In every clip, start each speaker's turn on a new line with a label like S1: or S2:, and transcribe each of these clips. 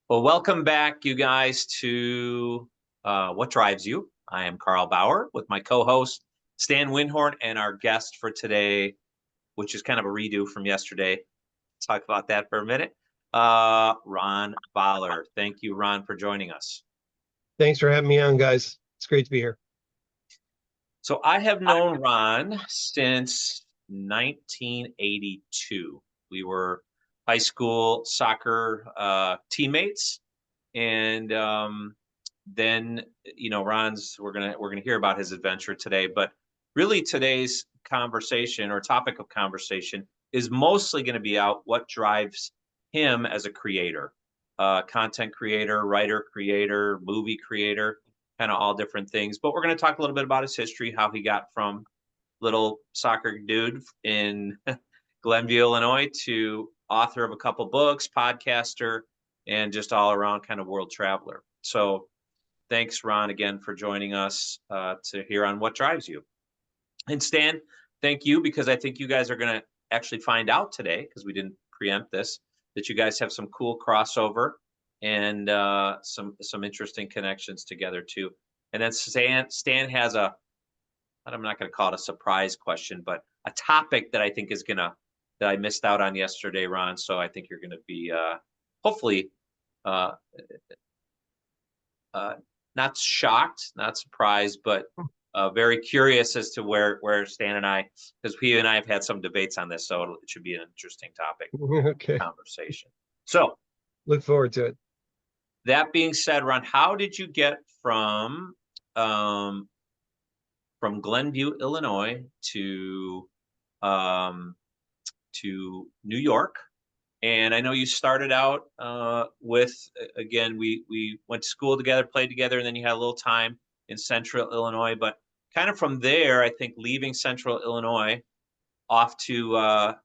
S1: Well, welcome back, you guys, to What Drives You. I am Carl Bauer with my co-host Stan Winhorn and our guest for today, which is kind of a redo from yesterday. Talk about that for a minute. Ron Voller. Thank you, Ron, for joining us.
S2: Thanks for having me on, guys. It's great to be here.
S1: So I have known Ron since 1982. We were high school soccer teammates, and then Ron's we're gonna hear about his adventure today, but really today's conversation or topic of conversation is mostly going to be out what drives him as a creator, content creator, writer, creator, movie creator, kind of all different things. But we're going to talk a little bit about his history, how he got from little soccer dude in Glenview, Illinois, to author of a couple books, podcaster, and just all around kind of world traveler. So thanks, Ron, again for joining us to hear on what drives you. And Stan, thank you, because I think you guys are going to actually find out today, because we didn't preempt this, that you guys have some cool crossover and some interesting connections together too. And then Stan has I'm not going to call it a surprise question, but a topic that I think is that I missed out on yesterday, Ron. So I think you're going to be hopefully uh, not shocked, not surprised, but very curious as to where Stan and I, because he and I have had some debates on this, so it should be an interesting topic
S2: Okay.
S1: conversation. So
S2: Look forward to it.
S1: that being said, Ron, how did you get um, from Glenview, Illinois, um, to New York? And I know you started out with, again, we went to school together, played together, and then you had a little time in Central Illinois. But kind of from there, I think leaving Central Illinois off to a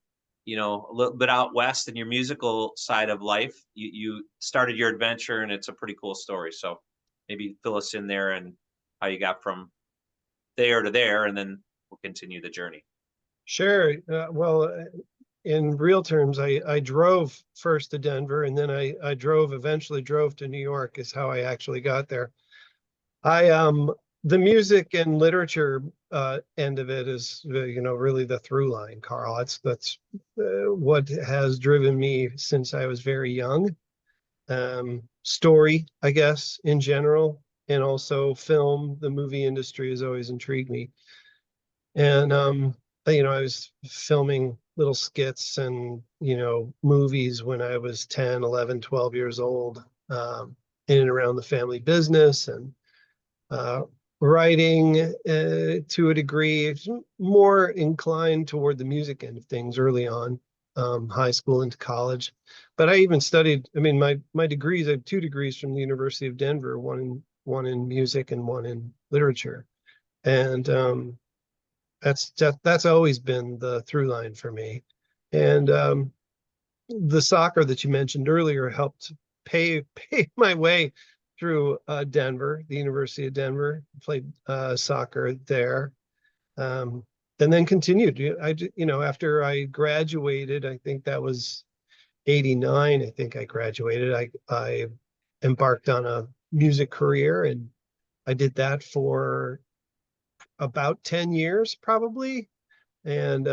S1: little bit out west in your musical side of life, you started your adventure, and it's a pretty cool story. So maybe fill us in there and how you got from there to there, and then we'll continue the journey.
S2: Sure. In real terms, I drove first to Denver, and then I eventually drove to New York is how I actually got there. The music and literature end of it is, really the through line, Carl. That's what has driven me since I was very young. Story, I guess, in general, and also film. The movie industry has always intrigued me. And I was filming little skits and, movies when I was 10, 11, 12 years old, in and around the family business, and uh, writing to a degree, more inclined toward the music end of things early on, high school into college. But I even studied, I mean, my degrees, I have 2 degrees from the University of Denver, one in music and one in literature. And that's always been the through line for me. And the soccer that you mentioned earlier helped pave my way through Denver, the University of Denver. Played soccer there, um, and then continued. After I graduated, I think that was '89. I think I graduated. I embarked on a music career, and I did that for about 10 years, probably, and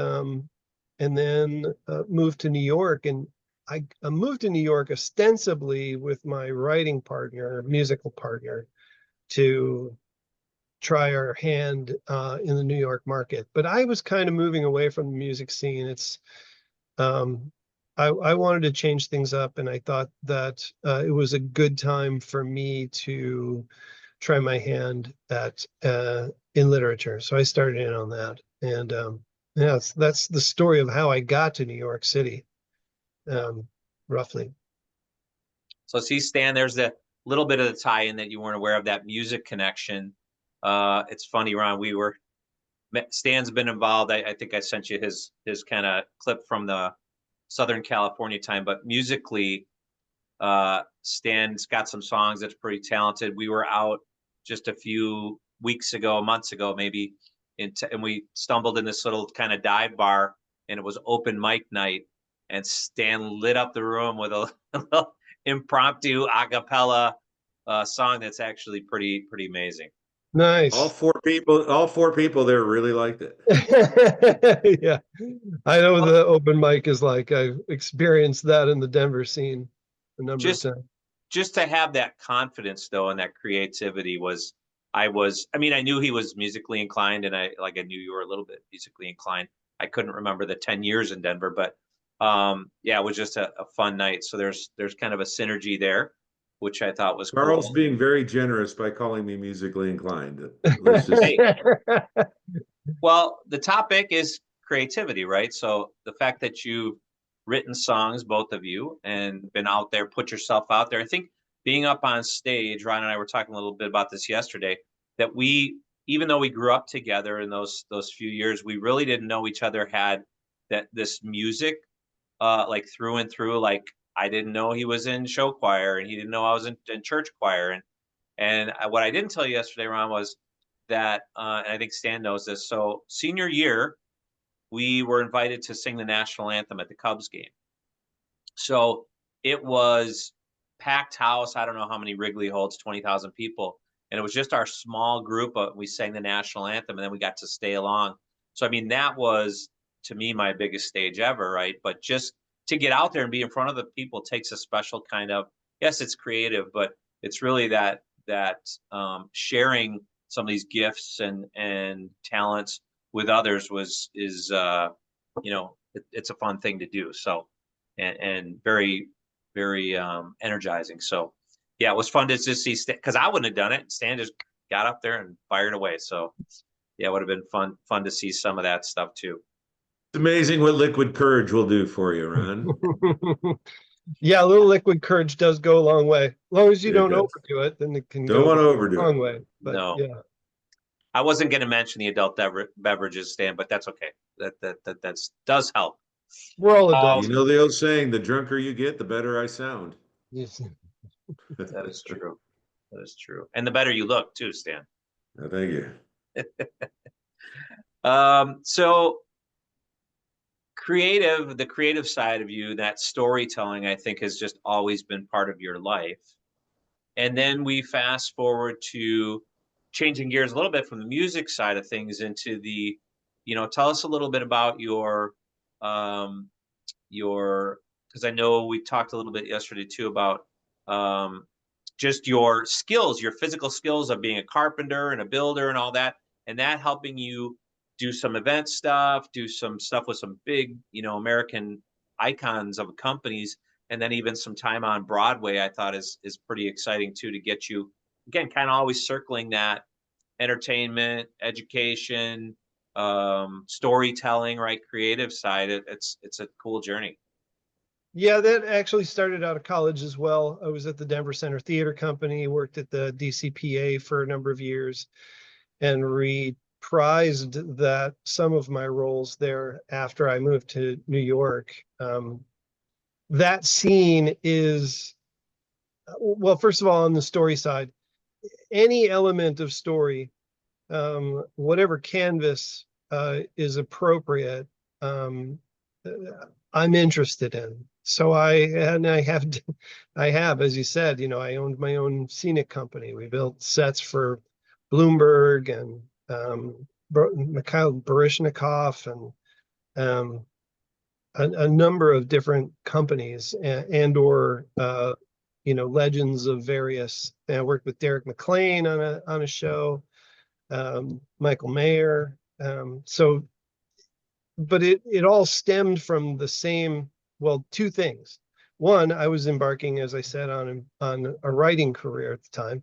S2: then moved to New York. And I moved to New York ostensibly with my writing partner, musical partner, to try our hand in the New York market. But I was kind of moving away from the music scene. Um, I wanted to change things up, and I thought that it was a good time for me to try my hand at in literature. So I started in on that, and yeah, that's the story of how I got to New York City, um, roughly.
S1: So see, Stan, there's the little bit of the tie-in that you weren't aware of, that music connection. It's funny, Ron. Stan's been involved. I think I sent you his kind of clip from the Southern California time, but musically, Stan's got some songs that's pretty talented. We were out just a few weeks ago, months ago, maybe, and we stumbled in this little kind of dive bar, and it was open mic night, and Stan lit up the room with impromptu a cappella song that's actually pretty amazing.
S2: Nice.
S3: All four people there really liked it.
S2: Yeah, I know the open mic is like. I've experienced that in the Denver scene a number of
S1: Just
S2: times.
S1: just to have that confidence though and that creativity was I mean I knew he was musically inclined and I knew you were a little bit musically inclined. I couldn't remember the 10 years in Denver, but yeah, it was just a fun night. So there's kind of a synergy there, which I thought was
S3: Carl's
S1: cool.
S3: being very generous by calling me musically inclined. Let's just
S1: Hey, well, the topic is creativity, right? So the fact that you've written songs, both of you, and been out there, put yourself out there. I think being up on stage, Ron and I were talking a little bit about this yesterday, that even though we grew up together in those few years, we really didn't know each other had that this music like through and through. Like I didn't know he was in show choir and he didn't know I was in church choir. What I didn't tell you yesterday, Ron, was that, and I think Stan knows this. So senior year, we were invited to sing the national anthem at the Cubs game. So it was packed house. I don't know how many Wrigley holds, 20,000 people. And it was just our small group. We sang the national anthem and then we got to stay along. So, I mean, that was to me my biggest stage ever, right? But just to get out there and be in front of the people takes a special kind of, yes, it's creative, but it's really sharing some of these gifts and talents with others it's a fun thing to do. So, and very energizing. So yeah, it was fun to just see because I wouldn't have done it. Stan just got up there and fired away. So yeah, it would have been fun to see some of that stuff too.
S3: It's amazing what liquid courage will do for you, Ron.
S2: Yeah, a little liquid courage does go a long way. As long as you
S3: It
S2: don't
S3: does.
S2: overdo it, then it can
S3: Don't
S2: go
S3: want to
S2: a
S3: overdo
S2: long
S3: it.
S2: way. But
S1: No,
S2: yeah,
S1: I wasn't going to mention the adult beverages, Stan, but that's okay. That's does help.
S2: we're all
S3: You
S2: adults.
S3: know the old saying, the drunker you get, the better I sound.
S2: Yes.
S1: That is true. That is true. And the better you look too, Stan.
S3: Thank you.
S1: So the creative side of you, that storytelling, I think has just always been part of your life. And then we fast forward to changing gears a little bit from the music side of things into tell us a little bit about um, because I know we talked a little bit yesterday too about um, just your skills, your physical skills of being a carpenter and a builder and all that, and that helping you do some event stuff, do some stuff with some big, American icons of companies, and then even some time on Broadway. I thought is pretty exciting too to get you again, kind of always circling that entertainment, education, storytelling, right, creative side. It's a cool journey.
S2: Yeah, that actually started out of college as well. I was at the Denver Center Theater Company, worked at the DCPA for a number of years, and reprised that some of my roles there after I moved to New York. That scene is, well, first of all, on the story side, any element of story, whatever canvas is appropriate, um, I'm interested in. So I have, as you said, I owned my own scenic company. We built sets for Bloomberg and Mikhail Baryshnikov and a number of different companies and or legends of various. I worked with Derek McLean on a show, Michael Mayer. But it all stemmed from the same, well, two things. One, I was embarking, as I said, on a writing career at the time,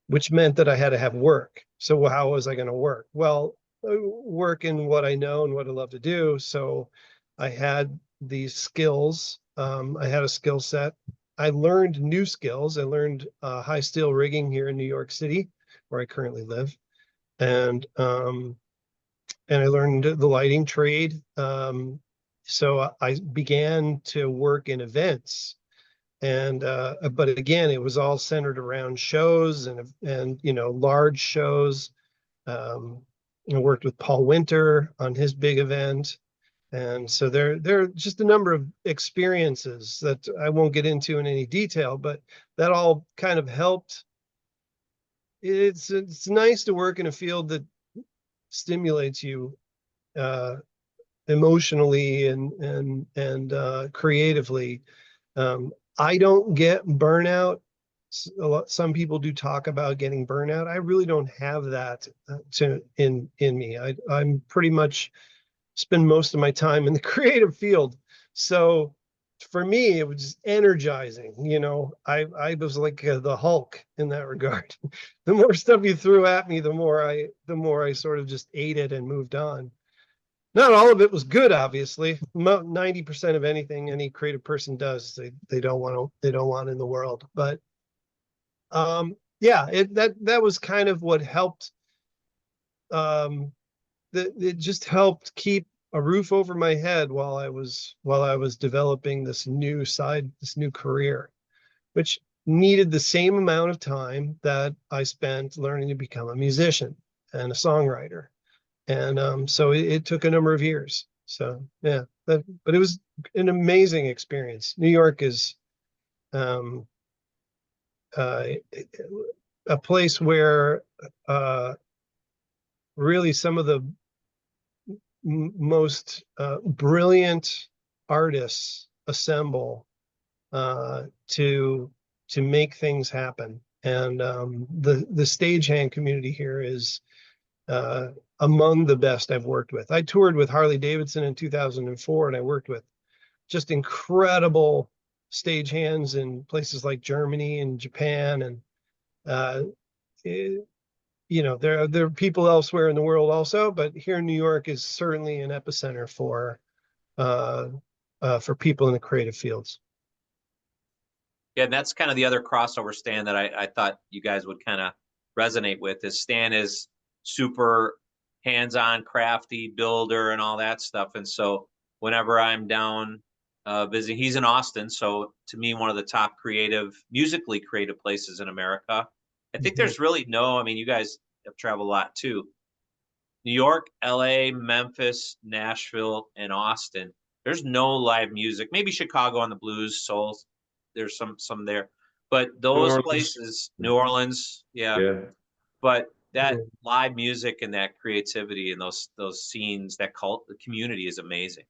S2: which meant that I had to have work. So how was I going to work? Well, work in what I know and what I love to do. So I had these skills. I had a skill set. I learned new skills. I learned high steel rigging here in New York City, where I currently live, and I learned the lighting trade. So I began to work in events, and but again, it was all centered around shows and large shows. I worked with Paul Winter on his big event, And so there are just a number of experiences that I won't get into in any detail, but that all kind of helped. It's nice to work in a field that stimulates you uh, emotionally and creatively. I don't get burnout. Some people do talk about getting burnout. I really don't have that in me. I'm pretty much spend most of my time in the creative field. So for me, it was energizing. I was like the Hulk in that regard. The more stuff you threw at me, the more I sort of just ate it and moved on. Not all of it was good, obviously. 90% of anything any creative person does, they don't want in the world. But yeah, that was kind of what helped. That it just helped keep a roof over my head while I was developing this new career, which needed the same amount of time that I spent learning to become a musician and a songwriter. And so it took a number of years. So yeah, but it was an amazing experience. New York is um, uh, a place where uh, really some of the most brilliant artists assemble to make things happen. And the stagehand community here is uh, among the best I've worked with. I toured with Harley Davidson in 2004, and I worked with just incredible stagehands in places like Germany and Japan. And uh, it, there are people elsewhere in the world also, but here in New York is certainly an epicenter uh, for people in the creative fields.
S1: Yeah, and that's kind of the other crossover. Stan, that I thought you guys would kind of resonate with is Stan is super hands-on, crafty builder and all that stuff. And so whenever I'm down visiting, he's in Austin. So to me, one of the top musically creative places in America. I think
S2: Mhm.
S1: there's really I mean, you guys have traveled a lot too. New York, LA, Memphis, Nashville, and Austin. There's no live music. Maybe Chicago on the blues, soul. There's some there, but
S3: New
S1: those
S3: Orleans.
S1: places, New Orleans, yeah.
S3: Yeah.
S1: But that
S2: Yeah.
S1: live music and that creativity and those scenes, the community is amazing.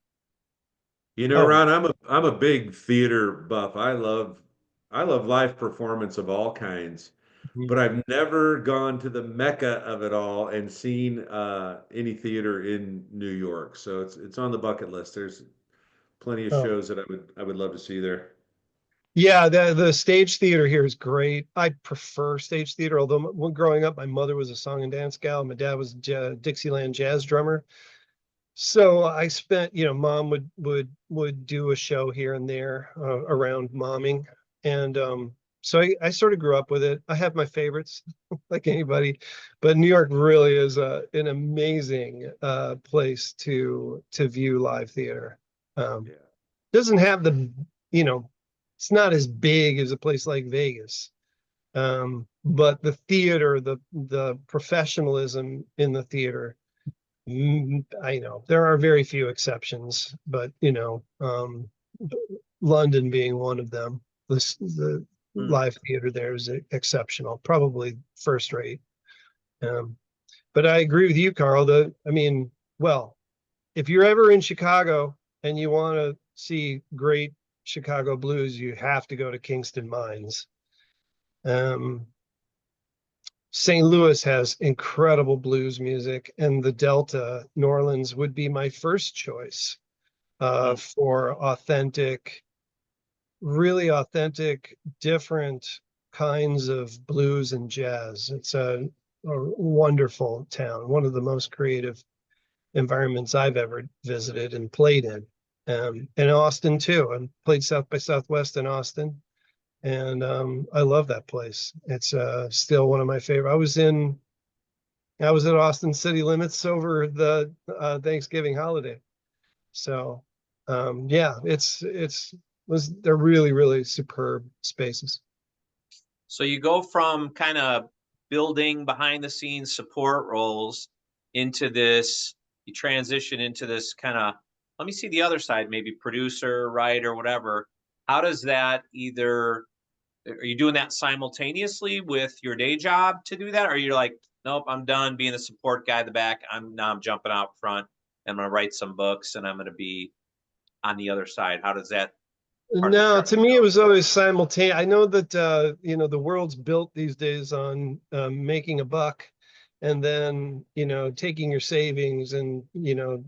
S3: You know,
S2: Oh,
S3: Ron, I'm a big theater buff. I love live performance of all kinds,
S2: mhm.
S3: but I've never gone to the mecca of it all and seen any theater in New York. So it's on the bucket list. There's plenty of
S2: Oh,
S3: shows that I would love to see there.
S2: yeah. The stage theater here is great. I prefer stage theater, although when growing up, my mother was a song and dance gal. My dad was a Dixieland jazz drummer. So I spent, mom would do a show here and there around momming, and so I sort of grew up with it. I have my favorites, like anybody, but New York really is an amazing place to view live theater. Um,
S3: Yeah.
S2: doesn't have you know, it's not as big as a place like Vegas, but the theater, the professionalism in the theater. I know there are very few exceptions, but London being one of them. The
S1: Mm.
S2: live theater there is exceptional, probably first rate. Um, but I agree with you, Carl. Well, if you're ever in Chicago and you want to see great Chicago blues, you have to go to Kingston Mines. Um, St. Louis has incredible blues music, and the Delta, New Orleans, would be my first choice
S1: Mm.
S2: for authentic, really authentic, different kinds of blues and jazz. It's a wonderful town, one of the most creative environments I've ever visited and played in. And Austin too. I played South by Southwest in Austin, and I love that place. It's still one of my favorite. I was at Austin city limits over the Thanksgiving holiday. So yeah, they're really, really superb spaces.
S1: So you go from kind of building behind the scenes support roles into this, you transition into this kind of let me see the other side, maybe producer, writer, whatever. How does that either, are you doing that simultaneously with your day job to do that? Or you're like, nope, I'm done being the support guy in the back. I'm jumping out front. I'm going to write some books and I'm going to be on the other side. How does that part of the
S2: No, to
S1: structure
S2: me, it
S1: go?
S2: was always simultaneous. I know that, the world's built these days on making a buck and then, taking your savings and,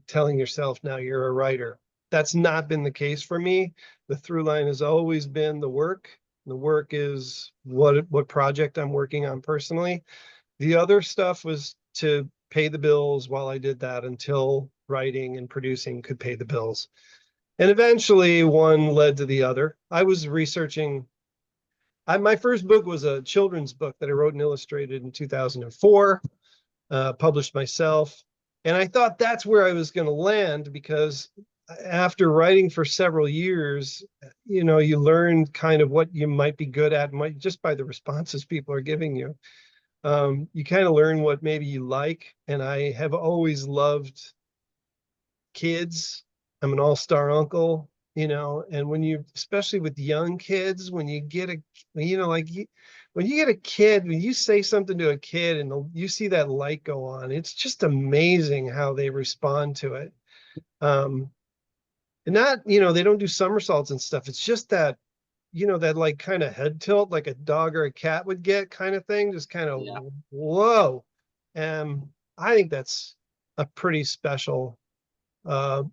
S2: telling yourself now you're a writer. That's not been the case for me. The through line has always been the work. The work is what project I'm working on personally. The other stuff was to pay the bills while I did that until writing and producing could pay the bills. And eventually one led to the other. I was researching. My first book was a children's book that I wrote and illustrated in 2004, published myself. And I thought that's where I was going to land because after writing for several years, you learn kind of what you might be good at just by the responses people are giving you. You kind of learn what maybe you like. And I have always loved kids. I'm an all-star uncle, and especially with young kids, when you get when you get a kid, when you say something to a kid and you see that light go on, it's just amazing how they respond to it. And not, they don't do somersaults and stuff. It's just that, that like kind of head tilt, like a dog or a cat would get kind of thing, just kind of,
S1: Yeah.
S2: whoa. And I think that's a pretty special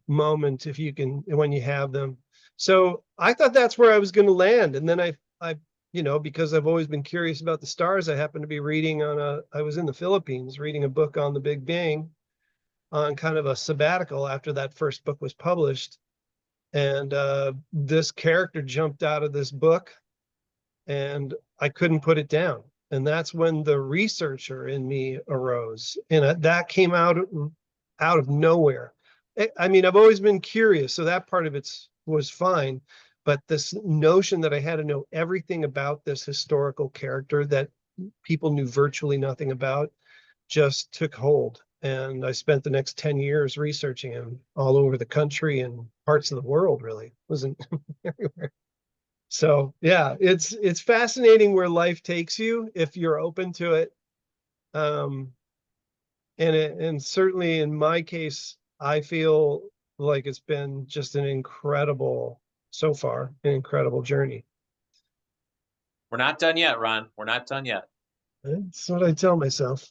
S2: moment if you can, when you have them. So I thought that's where I was going to land. And then I, because I've always been curious about the stars, I happened to be I was in the Philippines reading a book on the Big Bang on kind of a sabbatical after that first book was published. And this character jumped out of this book and I couldn't put it down. And that's when the researcher in me arose. And that came out of nowhere. I mean, I've always been curious, so that part of it was fine. But this notion that I had to know everything about this historical character that people knew virtually nothing about just took hold. And I spent the next 10 years researching him all over the country and parts of the world, really. Wasn't everywhere. So yeah, it's fascinating where life takes you if you're open to it. Um, and certainly in my case, I feel like it's been just an incredible, so far, an incredible journey.
S1: We're not done yet, Ron. We're not done yet.
S2: That's what I tell myself.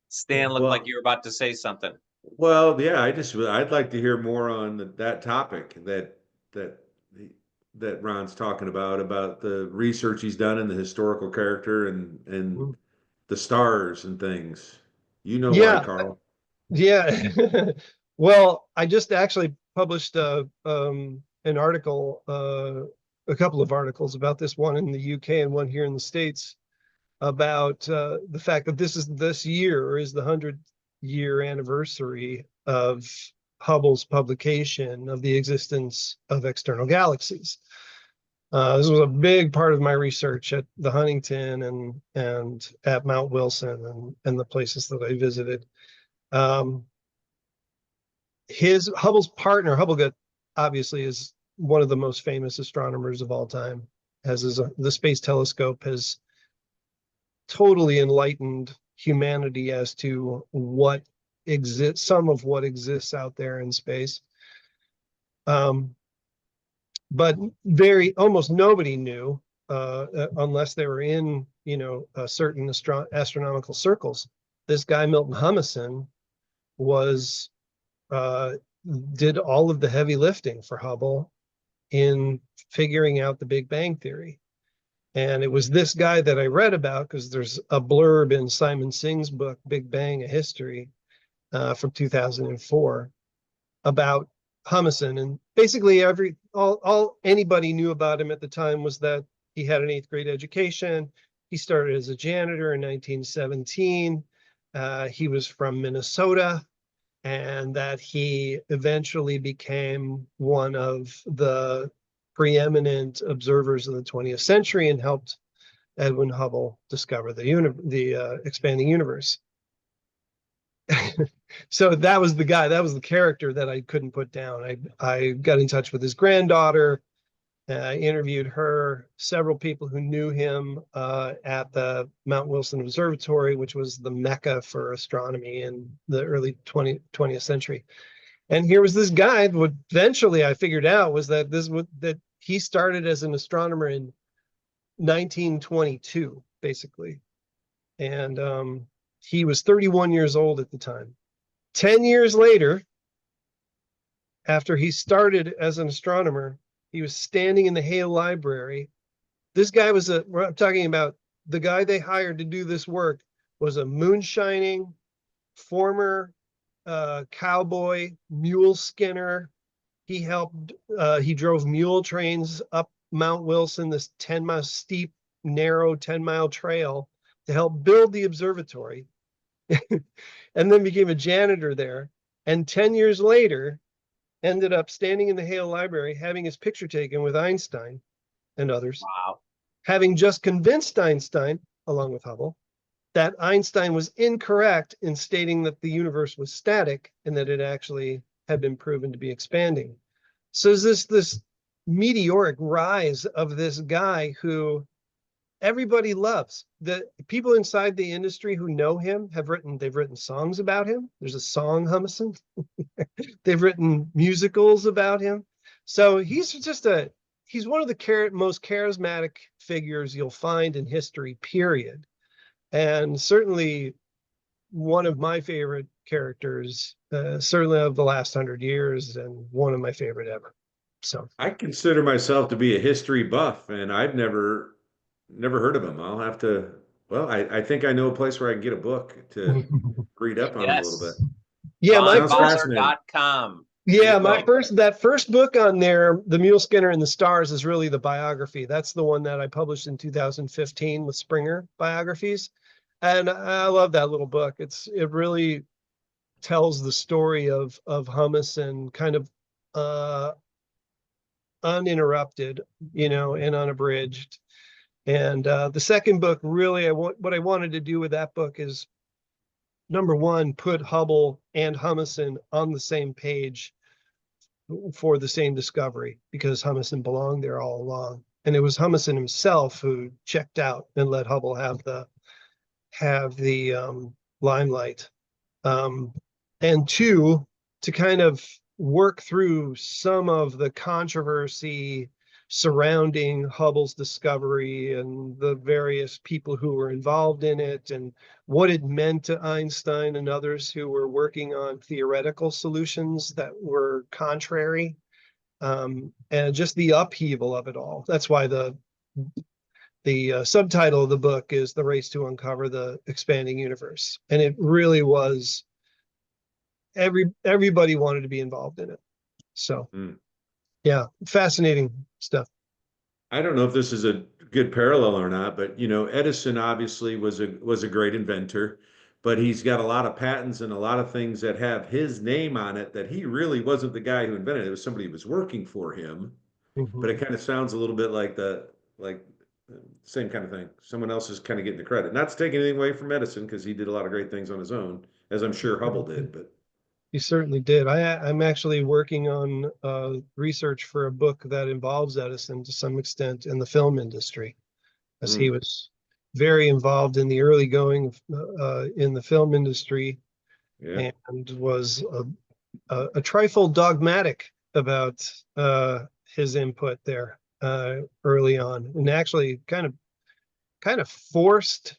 S1: Stan looked like
S3: Well,
S1: you were about to say something.
S3: well, yeah, I'd like to hear more on that topic that that Ron's talking about the research he's done in the historical character and
S2: Mm.
S3: the stars and things. You know why,
S2: Yeah,
S3: Carl?
S2: yeah. Well, I just actually published an article, a couple of articles about this, one in the UK and one here in the States, about the fact that this year is the 100-year anniversary of Hubble's publication of the existence of external galaxies. This was a big part of my research at the Huntington and at Mount Wilson and the places that I visited. Um, Hubble's partner, obviously is one of the most famous astronomers of all time. The Space Telescope has totally enlightened humanity as to some of what exists out there in space. But almost nobody knew, unless they were in, certain astronomical circles. This guy, Milton Humason, was uh, did all of the heavy lifting for Hubble in figuring out the Big Bang Theory. And it was this guy that I read about because there's a blurb in Simon Singh's book, Big Bang, A History, from 2004 about Humason. And basically all anybody knew about him at the time was that he had an 8th grade education. He started as a janitor in 1917. He was from Minnesota, and that he eventually became one of the preeminent observers of the 20th century and helped Edwin Hubble discover the expanding universe. So that was the guy, that was the character that I couldn't put down. I got in touch with his granddaughter. I interviewed her, several people who knew him at the Mount Wilson Observatory, which was the mecca for astronomy in the early 20th century. And here was this guy. What eventually I figured out was that that he started as an astronomer in 1922, basically, and he was 31 years old at the time. 10 years later, after he started as an astronomer, he was standing in the Hale Library. This guy was I'm talking about the guy they hired to do this work was a moonshining former cowboy, mule skinner. He drove mule trains up Mount Wilson, this 10-mile steep, narrow 10-mile trail to help build the observatory, and then became a janitor there. And 10 years later, ended up standing in the Hale Library, having his picture taken with Einstein and others,
S1: Wow.
S2: having just convinced Einstein, along with Hubble, that Einstein was incorrect in stating that the universe was static and that it actually had been proven to be expanding. So is this meteoric rise of this guy who everybody loves. The people inside the industry who know him they've written songs about him. There's a song, Humison. They've written musicals about him. So he's one of the most charismatic figures you'll find in history, period. And certainly one of my favorite characters, certainly of the last 100 years, and one of my favorite ever. So
S3: I consider myself to be a history buff, and I've never heard of him. I'll have to. Well, I think I know a place where I can get a book to read up on him a little bit.
S1: Yes.
S2: yeah,
S3: Sounds fascinating.
S1: RonVoller.com. There
S2: Yeah,
S1: you go.
S2: that first book on there, The Mule Skinner and the Stars, is really the biography. That's the one that I published in 2015 with Springer Biographies. And I love that little book. It really tells the story of Hummus kind of uh uninterrupted, and unabridged. And the second book, really, what I wanted to do with that book is, number one, put Hubble and Humison on the same page for the same discovery, because Humison belonged there all along. And it was Humison himself who checked out and let Hubble have the limelight. And two, to kind of work through some of the controversy surrounding Hubble's discovery and the various people who were involved in it, and what it meant to Einstein and others who were working on theoretical solutions that were contrary, and just the upheaval of it all. That's why the subtitle of the book is The Race to Uncover the Expanding Universe. And it really was, everybody wanted to be involved in it. So yeah, fascinating stuff.
S3: I don't know if this is a good parallel or not, but Edison obviously was a great inventor, but he's got a lot of patents and a lot of things that have his name on it that he really wasn't the guy who invented it. It was somebody who was working for him. But it kind of sounds a little bit like the same kind of thing. Someone else is kind of getting the credit. Not to take anything away from Edison, because he did a lot of great things on his own, as I'm sure Hubble did. But
S2: He certainly did. I'm actually working on research for a book that involves Edison to some extent in the film industry, as he was very involved in the early going in the film industry,
S3: yeah,
S2: and was a trifle dogmatic about his input there early on, and actually kind of forced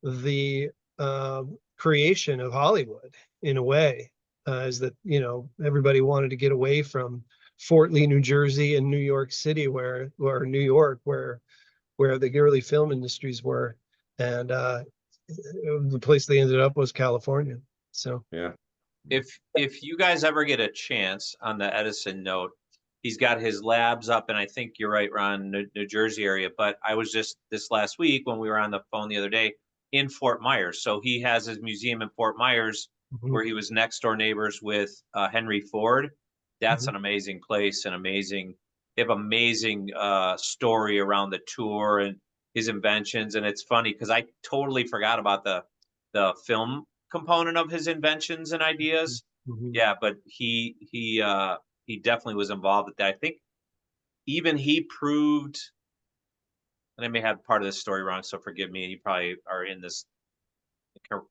S2: the creation of Hollywood in a way. Is that everybody wanted to get away from Fort Lee, New Jersey, and New York City, or New York, where the early film industries were, and the place they ended up was California. So
S3: yeah.
S1: If you guys ever get a chance, on the Edison note, he's got his labs up, and I think you're right, Ron, New Jersey area. But I was just this last week when we were on the phone the other day in Fort Myers. So he has his museum in Fort Myers, where he was next door neighbors with Henry Ford. That's an amazing place, and they have amazing story around the tour and his inventions. And it's funny because I totally forgot about the film component of his inventions and ideas.
S2: Mhm.
S1: Yeah, but he definitely was involved with that. I think even he proved, and I may have part of this story wrong, so forgive me. You probably are in this,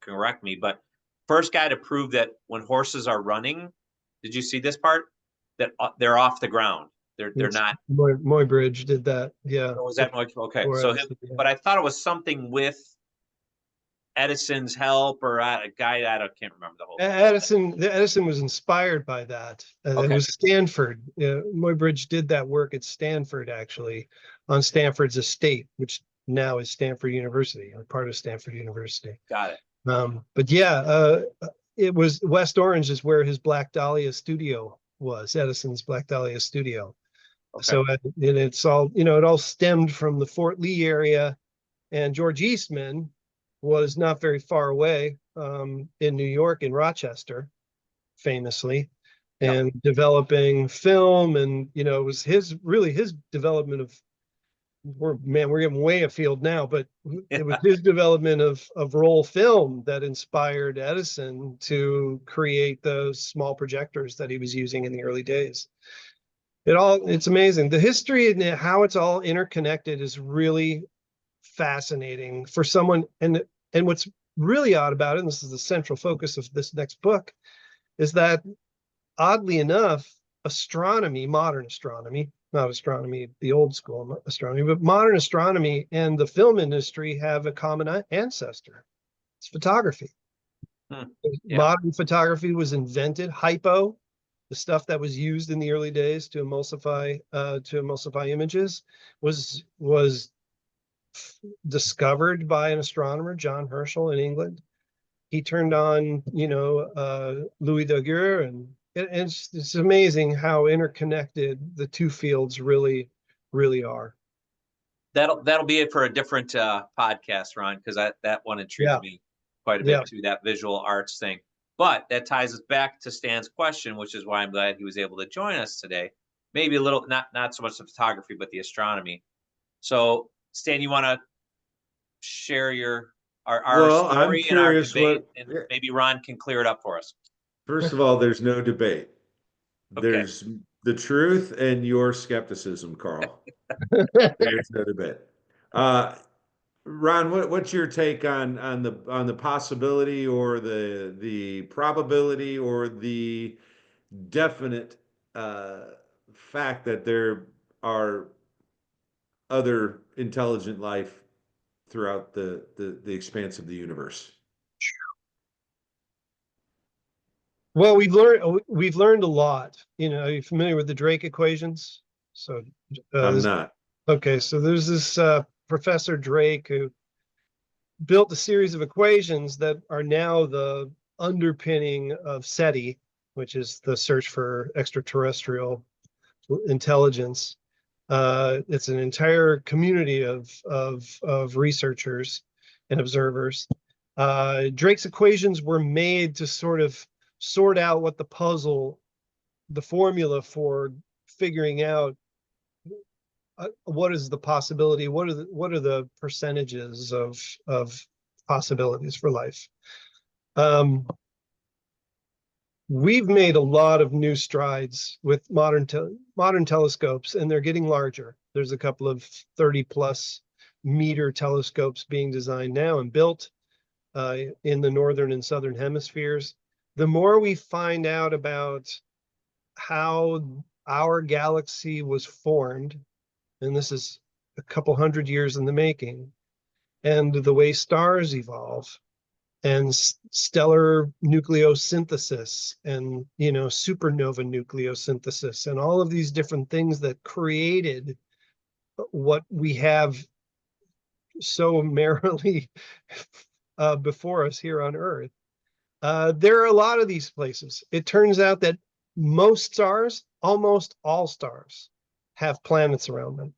S1: correct me, but first guy to prove that when horses are running, did you see this part? That they're off the ground. They're
S2: It's
S1: not.
S2: Moybridge did that. Yeah.
S1: Was that much? Okay,
S2: Before
S1: so
S2: Edison, yeah.
S1: but I thought it was something with Edison's help or a guy that I can't remember the whole thing.
S2: Edison was inspired by that. It
S1: Okay,
S2: was Stanford. Muybridge did that work at Stanford, actually, on Stanford's estate, which now is Stanford University, or part of Stanford University.
S1: got it.
S2: But yeah, it was West Orange is where his Black Dahlia studio was, Edison's Black Dahlia studio.
S1: Okay,
S2: So it's all, it all stemmed from the Fort Lee area, and George Eastman was not very far away, in New York, in Rochester, famously,
S1: yep.
S2: and developing film. And it was his development of, we're getting way afield now, but it was his development of roll film that inspired Edison to create those small projectors that he was using in the early days. It's amazing. The history and how it's all interconnected is really fascinating for someone. And what's really odd about it, and this is the central focus of this next book, is that oddly enough, astronomy, modern astronomy, not astronomy, the old school astronomy, but modern astronomy and the film industry have a common ancestor. It's photography.
S1: Yeah,
S2: Modern photography was invented. Hypo, the stuff that was used in the early days to emulsify images, was discovered by an astronomer, John Herschel, in England. He turned on, Louis Daguerre, and it's amazing how interconnected the two fields really, really are.
S1: that'll be it for a different podcast, Ron, because that one intrigues
S2: Yeah,
S1: me quite a
S2: yeah.
S1: bit too, that visual arts thing. But that ties us back to Stan's question, which is why I'm glad he was able to join us today. Maybe a little, not so much the photography, but the astronomy. So, Stan, you want to share our
S3: Well, I'm
S1: story and our
S3: curious
S1: debate,
S3: what,
S1: and maybe Ron can clear it up for us.
S3: first of all, there's no debate.
S1: Okay.
S3: There's the truth and your skepticism, Carl. There's no debate. Uh, Ron, what's your take on the possibility or the probability or the definite fact that there are other intelligent life throughout the expanse of the universe?
S2: Well, we've learned a lot. Are you familiar with the Drake equations? So,
S3: I'm not.
S2: okay, so there's this Professor Drake who built a series of equations that are now the underpinning of SETI, which is the search for extraterrestrial intelligence. It's an entire community of researchers and observers. Drake's equations were made to sort of sort out what the formula for figuring out what is the possibility, what are the percentages of possibilities for life. We've made a lot of new strides with modern telescopes, and they're getting larger. There's a couple of 30+ meter telescopes being designed now and built in the northern and southern hemispheres. The more we find out about how our galaxy was formed, and this is a couple hundred years in the making, and the way stars evolve, and stellar nucleosynthesis, and supernova nucleosynthesis, and all of these different things that created what we have so merrily before us here on Earth. There are a lot of these places. It turns out that most stars, almost all stars, have planets around them.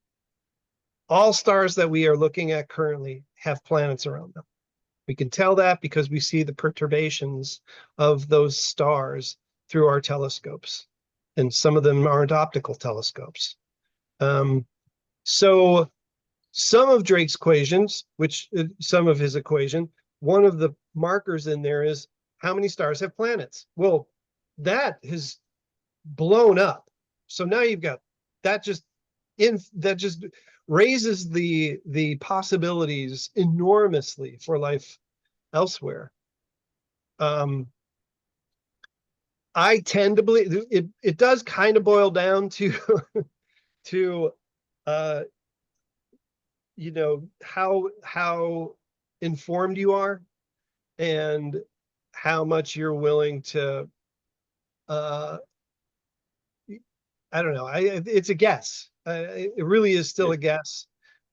S2: All stars that we are looking at currently have planets around them. We can tell that because we see the perturbations of those stars through our telescopes, and some of them aren't optical telescopes. So some of Drake's equations, some of his equation, one of the markers in there is how many stars have planets. Well, that has blown up. So now you've got that just raises the possibilities enormously for life elsewhere. I tend to believe it does kind of boil down to to uh how informed you are and how much you're willing to uh I don't know. It's a guess. It really is still
S3: Yeah.
S2: a guess.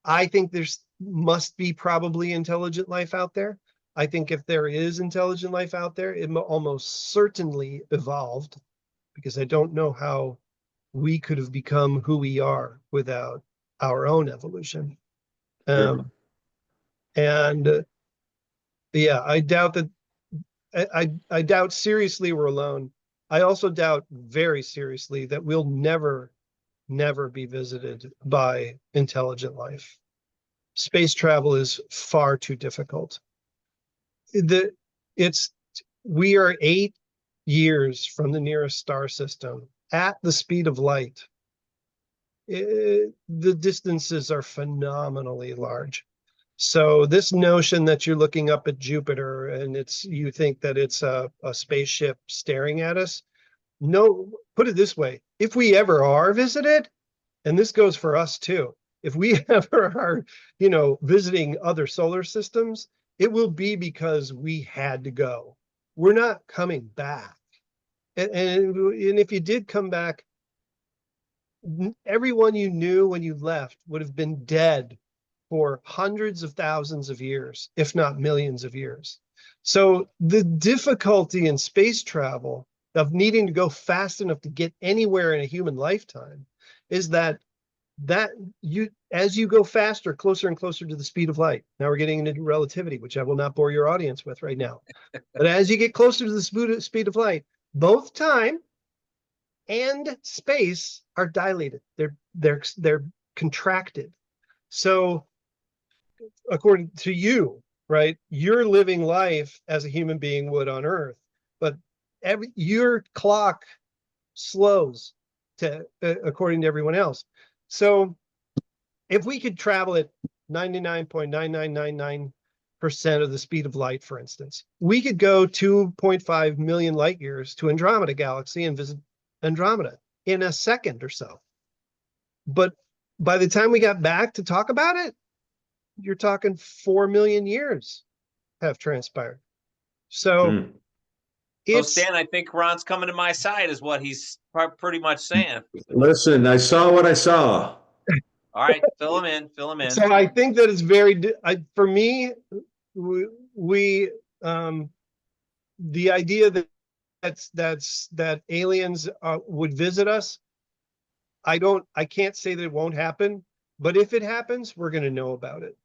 S2: I think there's must be probably intelligent life out there. I think if there is intelligent life out there, it almost certainly evolved, because I don't know how we could have become who we are without our own evolution.
S3: Sure.
S2: And yeah, I doubt that. I doubt seriously we're alone. I also doubt very seriously that we'll never be visited by intelligent life. Space travel is far too difficult. The it's We are 8 years from the nearest star system at the speed of light. The distances are phenomenally large. So this notion that you're looking up at Jupiter and you think that it's a spaceship staring at us. No, put it this way: if we ever are visited, and this goes for us too, if we ever are, visiting other solar systems, it will be because we had to go. We're not coming back. And if you did come back, everyone you knew when you left would have been dead for hundreds of thousands of years, if not millions of years. So the difficulty in space travel of needing to go fast enough to get anywhere in a human lifetime is that as you go faster, closer and closer to the speed of light. Now we're getting into relativity, which I will not bore your audience with right now. But as you get closer to the speed of light, both time and space are dilated. They're contracted. So according to you, right, you're living life as a human being would on Earth, but your clock slows to according to everyone else. So if we could travel at 99.9999% of the speed of light, for instance, we could go 2.5 million light years to Andromeda galaxy and visit Andromeda in a second or so. But by the time we got back to talk about it, you're talking 4 million years have transpired. So
S1: So
S2: it's
S1: Stan, I think Ron's coming to my side, is what he's pretty much saying.
S3: Listen, I saw what I saw.
S1: All right, fill him in. Fill him in.
S2: so I think that it's for me, we the idea that aliens would visit us, I can't say that it won't happen, but if it happens, we're going to know about it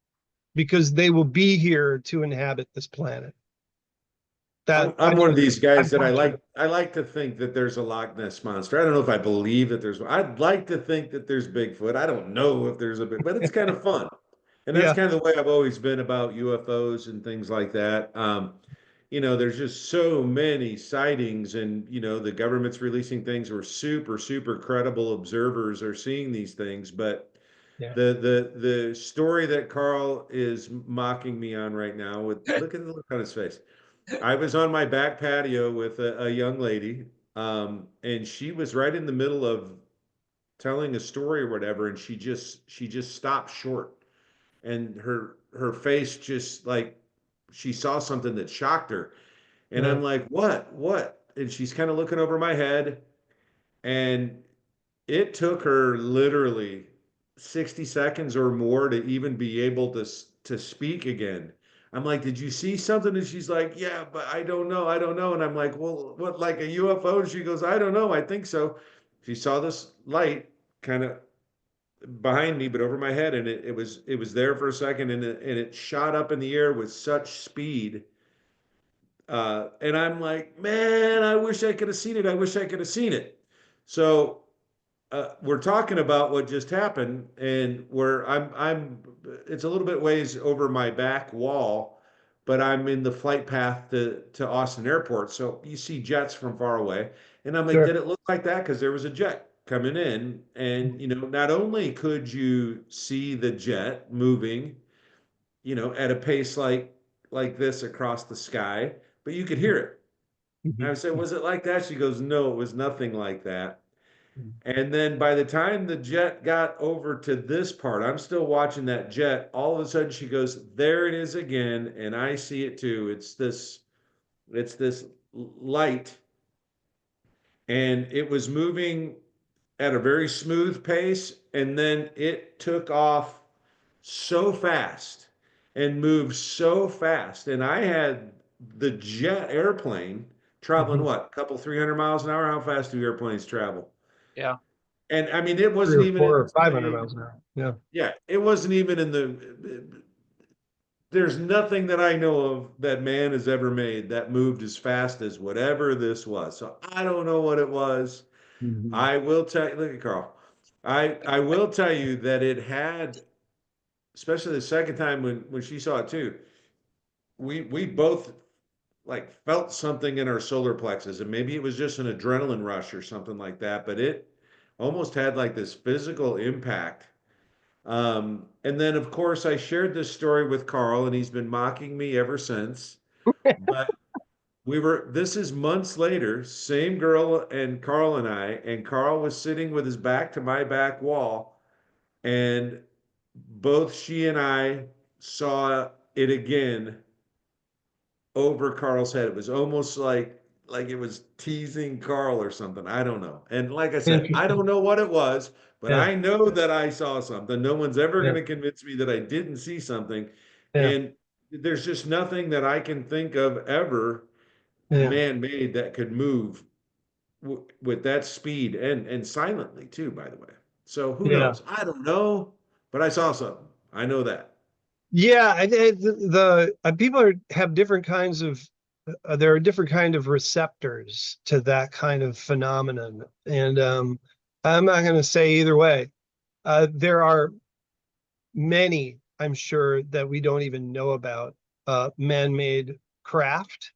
S2: because they will be here to inhabit this planet.
S3: I'm one of these guys that I like to think that there's a Loch Ness monster. I don't know if I believe that there's, I'd like to think that there's Bigfoot. I don't know if there's a big, but it's kind of fun. And that's
S2: Yeah.
S3: kind of the way I've always been about UFOs and things like that. There's just so many sightings, and the government's releasing things where super, super credible observers are seeing these things. But
S2: Yeah.
S3: the story that Carl is mocking me on right now, look at the look on his face. I was on my back patio with a young lady, and she was right in the middle of telling a story or whatever, and she just stopped short, and her face just like she saw something that shocked her, and
S2: Yeah.
S3: I'm like, what? And she's kind of looking over my head, and it took her literally 60 seconds or more to even be able to speak again. I'm like, did you see something? And she's like, yeah, but I don't know. I don't know. And I'm like, well, what, like a UFO? And she goes, I don't know. I think so. She saw this light kind of behind me, but over my head, and it was there for a second, and it shot up in the air with such speed. And I'm like, man, I wish I could have seen it. I wish I could have seen it. So we're talking about what just happened, and where it's a little bit ways over my back wall, but I'm in the flight path to Austin Airport. So you see jets from far away. And I'm like,
S2: Sure.
S3: did it look like that? Because there was a jet coming in. And, not only could you see the jet moving, at a pace like this across the sky, but you could hear it. And I
S2: Mhm.
S3: said, was it like that? She goes, no, it was nothing like that. And then by the time the jet got over to this part, I'm still watching that jet. All of a sudden she goes, there it is again. And I see it too. It's this light, and it was moving at a very smooth pace. And then it took off so fast and moved so fast. And I had the jet airplane traveling
S2: Mhm.
S3: what, a couple 300 miles an hour? How fast do airplanes travel?
S1: Yeah.
S3: And I mean, it
S2: Three
S3: wasn't
S2: or
S3: even
S2: four
S3: in
S2: or 500
S3: the,
S2: miles an hour. Yeah.
S3: yeah, it wasn't even in there's nothing that I know of that man has ever made that moved as fast as whatever this was. So I don't know what it was.
S2: Mhm.
S3: I will tell you, look at Carl. I will tell you that it had, especially the second time when she saw it too, we both like felt something in our solar plexus, and maybe it was just an adrenaline rush or something like that, but it almost had like this physical impact. And then, of course, I shared this story with Carl, and he's been mocking me ever since. But this is months later, same girl and Carl and Carl was sitting with his back to my back wall, and both she and I saw it again over Carl's head. It was almost like it was teasing Carl or something. I don't know. And like I said, I
S2: Interesting.
S3: don't know what it was, but
S2: Yeah.
S3: I know that I saw something. No one's ever
S2: Yeah.
S3: going to convince me that I didn't see something.
S2: Yeah.
S3: And there's just nothing that I can think of ever
S2: Yeah.
S3: man-made that could move with that speed and silently too, by the way. So who
S2: Yeah.
S3: knows? I don't know, but I saw something. I know that.
S2: Yeah. People have different kinds of, there are different kind of receptors to that kind of phenomenon. And I'm not going to say either way. There are many, I'm sure, that we don't even know about, man-made craft,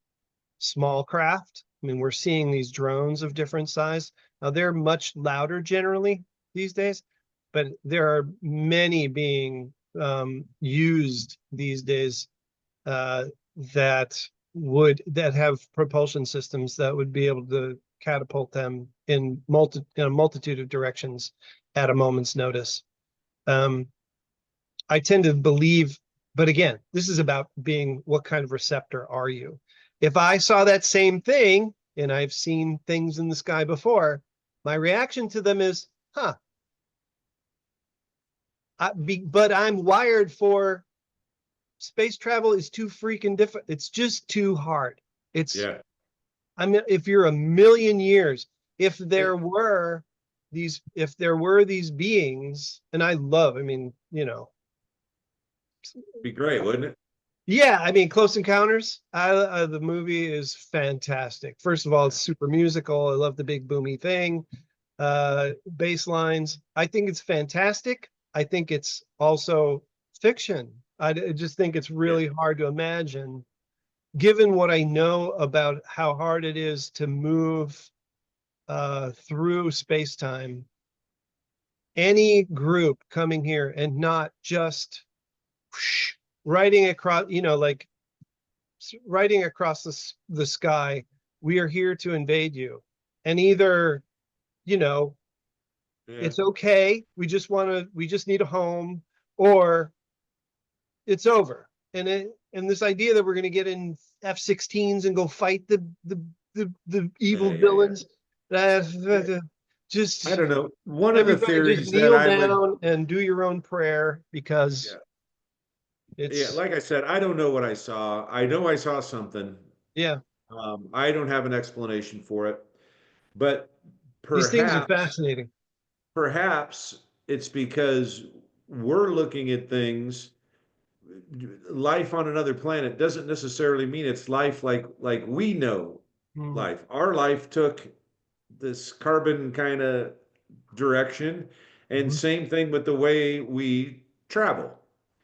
S2: small craft. I mean, we're seeing these drones of different size. Now they're much louder generally these days, but there are many being used these days, uh, that that have propulsion systems that would be able to catapult them in a multitude of directions at a moment's notice. Um, I tend to believe, but again, this is about being, what kind of receptor are you? If I saw that same thing, and I've seen things in the sky before, my reaction to them is, huh, but I'm wired for space travel is too freaking different. It's just too hard. It's,
S3: Yeah.
S2: I mean, if you're a million years, if
S3: It'd
S2: if there were these beings, and I love, I mean,
S3: be great, wouldn't it?
S2: yeah, I mean, Close Encounters. The movie is fantastic. First of all, it's super musical. I love the big boomy thing, bass lines. I think it's fantastic. I think it's also fiction. I just think it's
S3: Yeah.
S2: really hard to imagine, given what I know about how hard it is to move through space-time. Any group coming here and not just whoosh, riding across, like writing across the sky, we are here to invade you. And either, you know,
S3: Yeah.
S2: it's okay, we just need a home, or it's over. And this idea that we're going to get in F-16s and go fight the evil
S3: Yeah. Yeah. Yeah.
S2: villains, that
S3: Yeah. I
S2: just
S3: don't know. One of the
S2: everybody just
S3: theories that
S2: kneel
S3: I would,
S2: down and do your own prayer, because
S3: yeah, yeah,
S2: it's,
S3: like I said, I don't know what I saw. I know I saw something.
S2: yeah,
S3: I don't have an explanation for it, but
S2: these things are
S3: perhaps,
S2: fascinating.
S3: perhaps it's because we're looking at things. Life on another planet doesn't necessarily mean it's life like we know
S2: Hmm.
S3: life. Our life took this carbon kind of direction, and
S2: Mhm.
S3: same thing with the way we travel.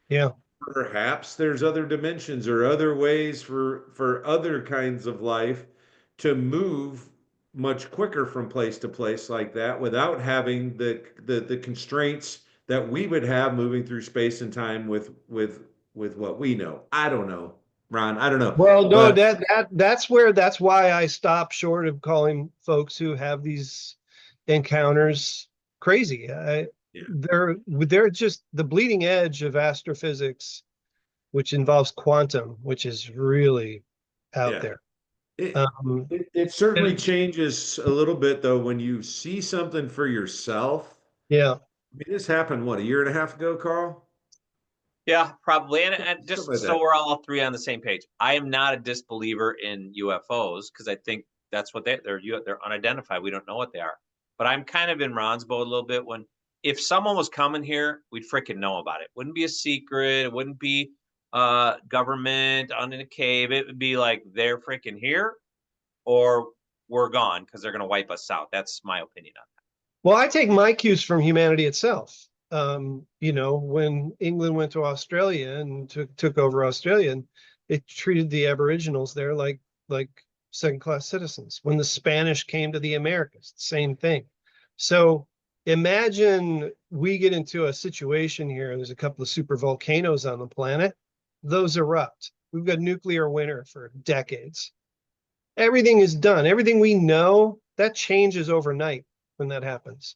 S2: Yeah.
S3: perhaps there's other dimensions or other ways for other kinds of life to move much quicker from place to place like that without having the constraints that we would have moving through space and time with what we know. I don't know, Ron. I don't know.
S2: Well, no,
S3: But
S2: that's why I stop short of calling folks who have these encounters crazy.
S3: yeah,
S2: They're just the bleeding edge of astrophysics, which involves quantum, which is really out
S3: yeah.
S2: there.
S3: It,
S2: Um,
S3: it certainly changes a little bit though when you see something for yourself.
S2: yeah.
S3: I mean, this happened what, a year and a half ago, Carl?
S1: Yeah, probably. And
S3: Something
S1: just
S3: like
S1: so
S3: that.
S1: we're all three on the same page, I am not a disbeliever in UFOs because I think that's what they're unidentified. We don't know what they are. But I'm kind of in Ron's boat a little bit when if someone was coming here, we'd freaking know about it. Wouldn't be a secret. It wouldn't be government on in a cave. It would be like they're freaking here or we're gone because they're gonna wipe us out. That's my opinion on
S2: Well, I take my cues from humanity itself. When England went to Australia and took over Australia, and it treated the Aboriginals there like second-class citizens. When the Spanish came to the Americas, same thing. So imagine we get into a situation here. There's a couple of super volcanoes on the planet. Those erupt. We've got nuclear winter for decades. Everything is done. Everything we know, that changes overnight when that happens.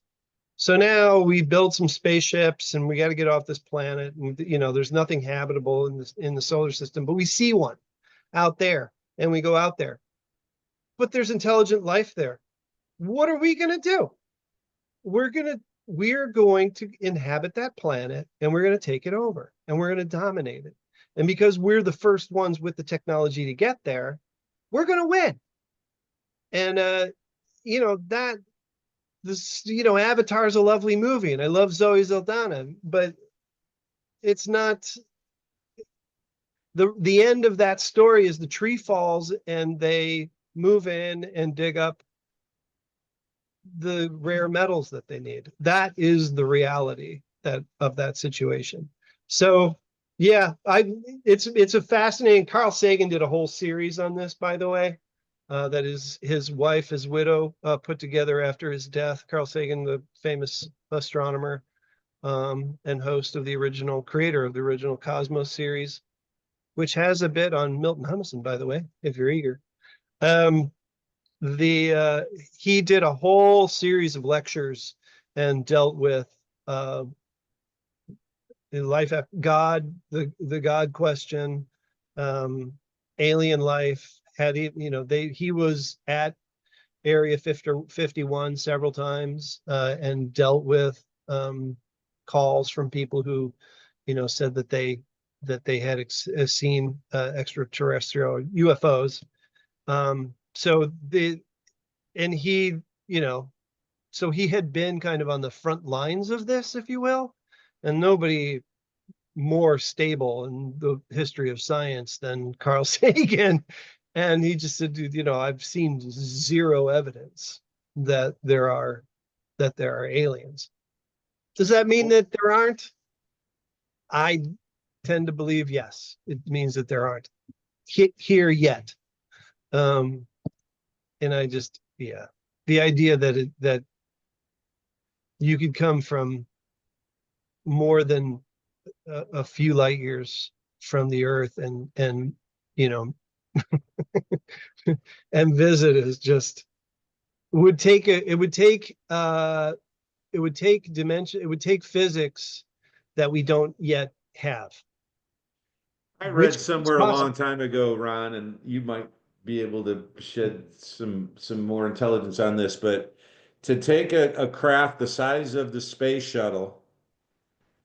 S2: So now we build some spaceships and we got to get off this planet. And there's nothing habitable in the solar system, but we see one out there and we go out there. But there's intelligent life there. What are we going to do? We're going to inhabit that planet and we're going to take it over and we're going to dominate it. And because we're the first ones with the technology to get there, we're going to win. And that this Avatar is a lovely movie and I love Zoe Saldana, but it's not the end of that story is the tree falls and they move in and dig up the rare metals that they need. That is the reality of that situation. So yeah, it's a fascinating. Carl Sagan did a whole series on this, by the way. That is his wife, his widow, put together after his death. Carl Sagan, the famous astronomer and host of creator of the original Cosmos series, which has a bit on Milton Hunnison, by the way, if you're eager. Um, he did a whole series of lectures and dealt with uh, the life after God, the God question, um, alien life. He was at Area 51 several times and dealt with calls from people who, said that they had seen extraterrestrial UFOs. So the and he, so he had been kind of on the front lines of this, if you will, and nobody more stable in the history of science than Carl Sagan. And he just said, dude, I've seen zero evidence that there are aliens. Does that mean that there aren't? I tend to believe yes. It means that there aren't here yet. Um, and the idea that you could come from more than a few light years from the Earth and you know and visit is just would take a, it would take dimension, it would take physics that we don't yet have,
S3: I
S2: which
S3: read
S2: is
S3: somewhere a long
S2: possible.
S3: time ago, Ron, and you might be able to shed some more intelligence on this, but to take a craft the size of the space shuttle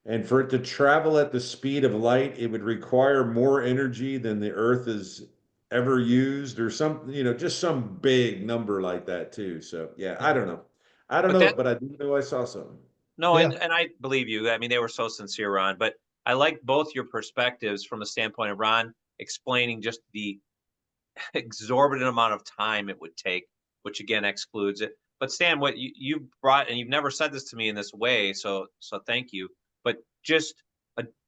S3: and for it to travel at the speed of light, it would require more energy than the Earth has ever used, or just some big number like that too. So yeah, I
S2: Yeah.
S3: don't know. I don't
S1: But
S3: know,
S1: that
S3: but I do know I saw something.
S1: no,
S2: Yeah.
S1: and I believe you. I mean, they were so sincere, Ron. But I like both your perspectives from the standpoint of Ron explaining just the exorbitant amount of time it would take, which again excludes it. But Stan, what you brought, and you've never said this to me in this way, so thank you. But just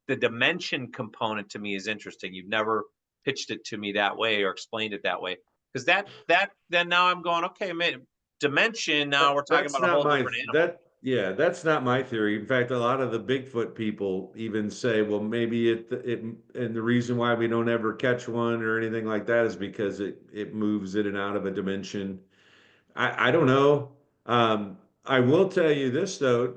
S1: the dimension component to me is interesting. You've never pitched it to me that way or explained it that way. Because then now I'm going, okay, man, dimension, now we're talking
S3: That's
S1: about a
S3: not
S1: whole
S3: my
S1: different animal.
S3: that yeah, that's not my theory. In fact, a lot of the Bigfoot people even say, well, maybe it and the reason why we don't ever catch one or anything like that is because it moves in and out of a dimension. I don't know. I will tell you this though,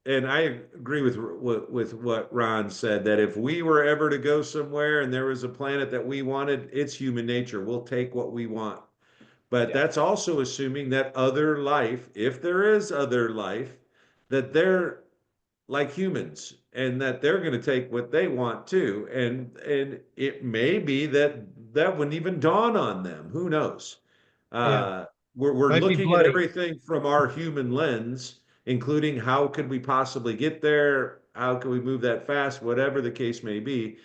S3: and I agree with what Ron said, that if we were ever to go somewhere and there was a planet that we wanted, it's human nature. We'll take what we want. But
S1: Yeah.
S3: that's also assuming that other life, if there is other life, that they're like humans and that they're going to take what they want too. And it may be that that wouldn't even dawn on them. Who knows?
S2: Yeah,
S3: Uh, we're
S2: might be
S3: looking at
S2: bloody.
S3: everything from our human lens, including how could we possibly get there? How can we move that fast? Whatever the case may be.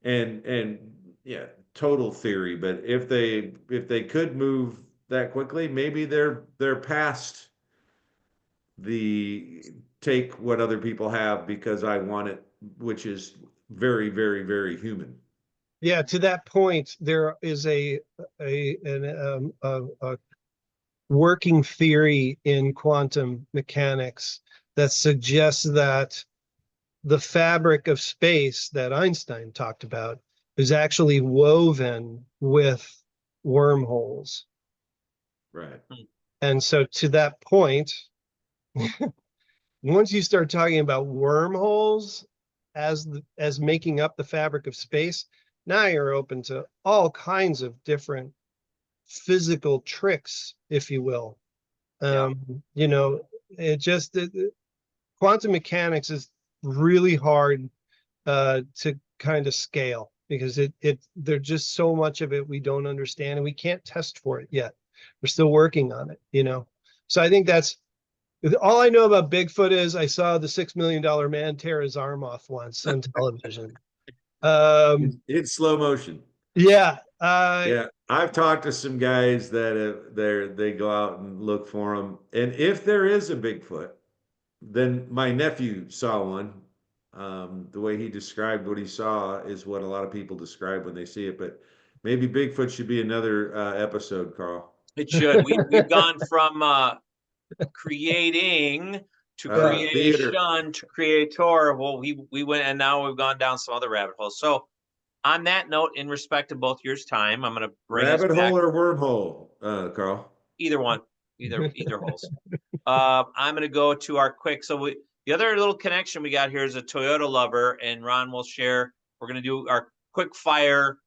S3: And yeah, total theory, but if they could move that quickly, maybe they're past the take what other people have because I want it, which is very, very, very human.
S2: Yeah, to that point, there is a working theory in quantum mechanics that suggests that the fabric of space that Einstein talked about is actually woven with wormholes.
S3: Right.
S2: And so to that point, once you start talking about wormholes as making up the fabric of space, now you're open to all kinds of different physical tricks, if you will.
S1: Yeah.
S2: You know, quantum mechanics is really hard to kind of scale because there's just so much of it we don't understand and we can't test for it yet. We're still working on it, you know. So I think that's all I know about Bigfoot is I saw the $6 million man tear his arm off once on television.
S3: In slow motion.
S2: Yeah,
S3: Yeah, I've talked to some guys that they go out and look for them, and if there is a Bigfoot, then my nephew saw one. The way he described what he saw is what a lot of people describe when they see it. But maybe Bigfoot should be another episode, Carl.
S1: It should. We've gone from creating to
S3: Theater.
S1: creation to creator. Well, we went and now we've gone down some other rabbit holes. So on that note, in respect of both yours time, I'm going to bring us
S3: Rabbit
S1: back
S3: hole or wormhole, Carl?
S1: either one, either holes. I'm going to go to our quick. So the other little connection we got here is a Toyota lover, and Ron will share. We're going to do our quick fire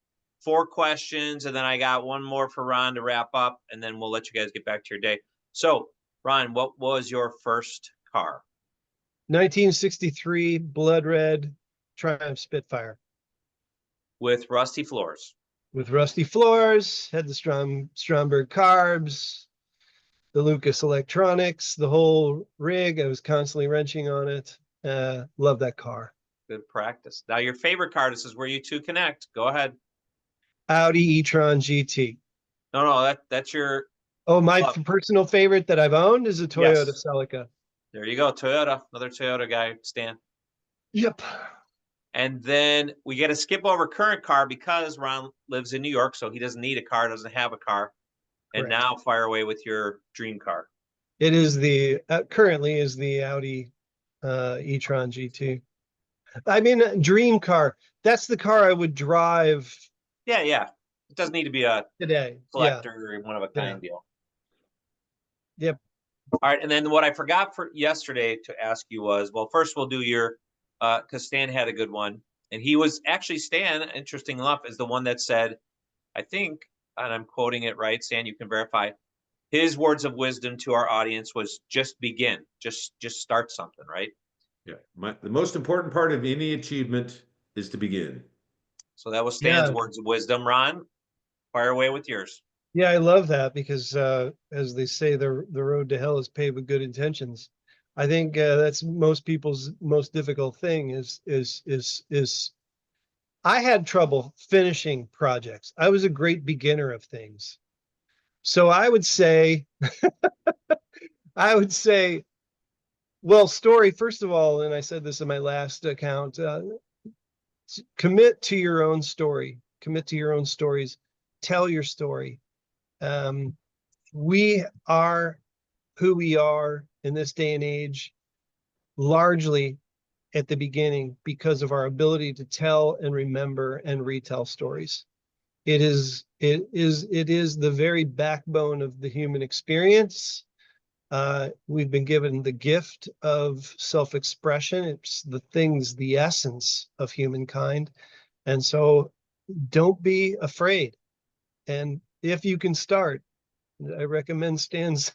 S1: 4 questions, and then I got one more for Ron to wrap up, and then we'll let you guys get back to your day. So, Ron, what was your first car?
S2: 1963 blood red Triumph Spitfire
S1: With rusty floors.
S2: with rusty floors, had the Stromberg carbs, the Lucas electronics, the whole rig. I was constantly wrenching on it. Love that car.
S1: Good practice. Now, your favorite car, this is where you two connect. Go ahead.
S2: Audi e-tron GT.
S1: No, that's your.
S2: Oh, my personal favorite that I've owned is a Toyota
S1: Yes.
S2: Celica.
S1: There you go. Toyota, another Toyota guy, Stan.
S2: Yep.
S1: And then we get to skip over current car because Ron lives in New York, so he doesn't need a car, doesn't have a car. And
S2: Correct.
S1: now fire away with your dream car.
S2: It is the currently is the Audi e-tron GT. I mean, dream car. That's the car I would drive
S1: Yeah. It doesn't need to be a
S2: today.
S1: collector or one of a kind deal.
S2: Yep.
S1: All right. And then what I forgot for yesterday to ask you was, well, first we'll do your, because Stan had a good one. And he was actually, Stan, interesting enough, is the one that said, I think, and I'm quoting it right, Stan, you can verify, his words of wisdom to our audience was just begin, just start something, right?
S3: Yeah, the most important part of any achievement is to begin.
S1: So that was Stan's words of wisdom. Ron, fire away with yours.
S2: Yeah, I love that because as they say, the road to hell is paved with good intentions. I think that's most people's most difficult thing is I had trouble finishing projects. I was a great beginner of things. So I would say well, story, first of all, and I said this in my last account, Commit to your own story. Commit to your own stories. Tell your story. We are who we are in this day and age, largely at the beginning because of our ability to tell and remember and retell stories. It is the very backbone of the human experience. We've been given the gift of self-expression. It's the essence of humankind. And so don't be afraid. And if you can start, I recommend Stan's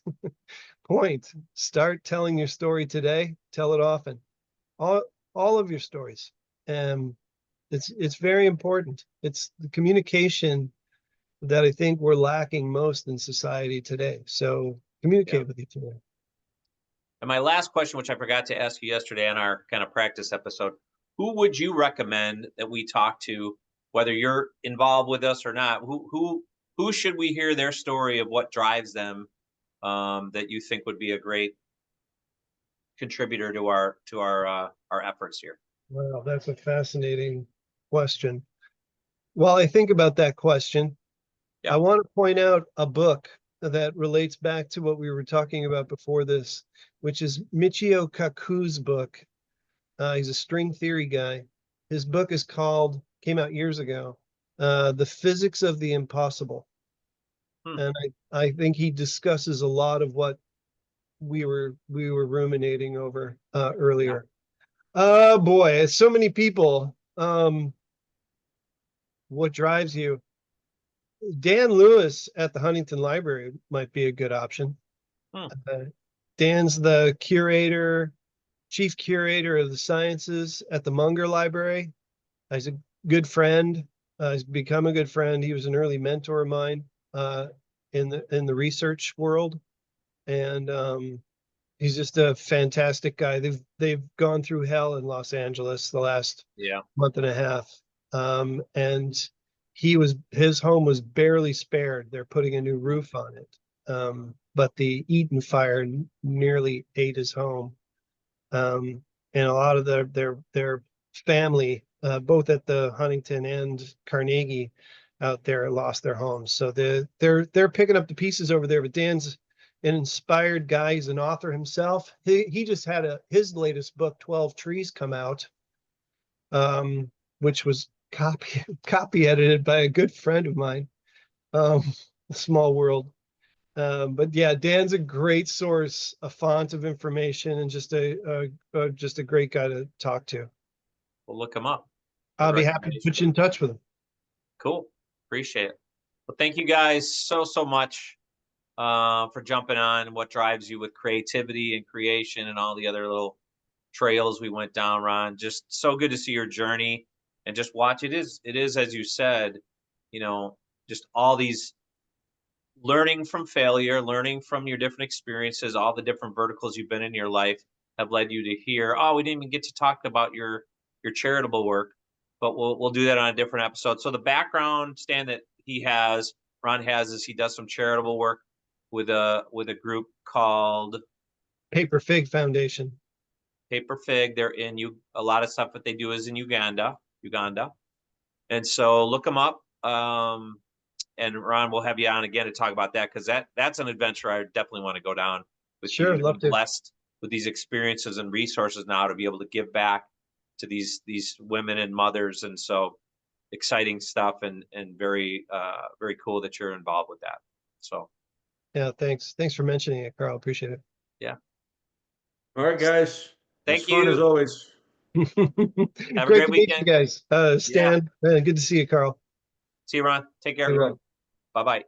S2: point. Start telling your story today. Tell it often. All, all of your stories. It's very important. It's the communication that I think we're lacking most in society today. So
S1: Yeah.
S2: communicate with each other.
S1: And my last question, which I forgot to ask you yesterday on our kind of practice episode, who would you recommend that we talk to, whether you're involved with us or not? Who should we hear their story of what drives them, that you think would be a great contributor to our efforts here?
S2: Wow, that's a fascinating question. While I think about that question, I
S1: Yeah.
S2: want to point out a book that relates back to what we were talking about before this, which is Michio Kaku's book. He's a string theory guy. His book is came out years ago, The Physics of the Impossible.
S1: Hmm.
S2: And I think he discusses a lot of what we were ruminating over
S1: Yeah.
S2: earlier. Oh boy, it's so many people. What drives you? Dan Lewis at the Huntington Library might be a good option.
S1: Hmm.
S2: Dan's the chief curator of the sciences at the Munger Library. He's a good friend. He's become a good friend. He was an early mentor of mine in the research world, and he's just a fantastic guy. They've gone through hell in Los Angeles the last
S1: Yeah.
S2: month and a half, and his home was barely spared. They're putting a new roof on it, but the Eaton fire nearly ate his home, and a lot of their family, both at the Huntington and Carnegie, out there lost their homes. So they're picking up the pieces over there. But Dan's an inspired guy. He's an author himself. He just had his latest book, 12 Trees, come out, which was copy edited by a good friend of mine. Um, Small world. But yeah, Dan's a great source, a font of information, and just a great guy to talk to.
S1: We'll look them up. Good
S2: I'll be happy to
S1: recommendation.
S2: put you in touch with him.
S1: Cool. Appreciate it. Well, thank you guys so much for jumping on what drives you with creativity and creation and all the other little trails we went down, Ron. Just so good to see your journey and just watch. It is, as you said, just all these learning from failure, learning from your different experiences, all the different verticals you've been in your life have led you to here. Oh, we didn't even get to talk about your charitable work, but we'll do that on a different episode. So the background, Stan, that Ron has, is he does some charitable work with a group called
S2: Paper Fig Foundation.
S1: Paper Fig. They're in a lot of stuff that they do is in Uganda, and so look them up. And Ron, we'll have you on again to talk about that, because that's an adventure I definitely want to go down with you.
S2: Sure,
S1: You've been
S2: love to.
S1: blessed with these experiences and resources now to be able to give back to these women and mothers, and so exciting stuff, and very very cool that you're involved with that. So
S2: Yeah, thanks. Thanks for mentioning it, Carl. Appreciate it.
S1: yeah,
S3: All right, guys. It was
S1: thank
S3: fun as
S1: you.
S3: always.
S1: Have a
S2: Great
S1: great
S2: to meet you
S1: weekend.
S2: guys.
S1: Yeah,
S2: Stan, good to see you, Carl.
S1: see you, Ron. Take
S2: Hey,
S1: care.
S2: Ron.
S1: Bye bye.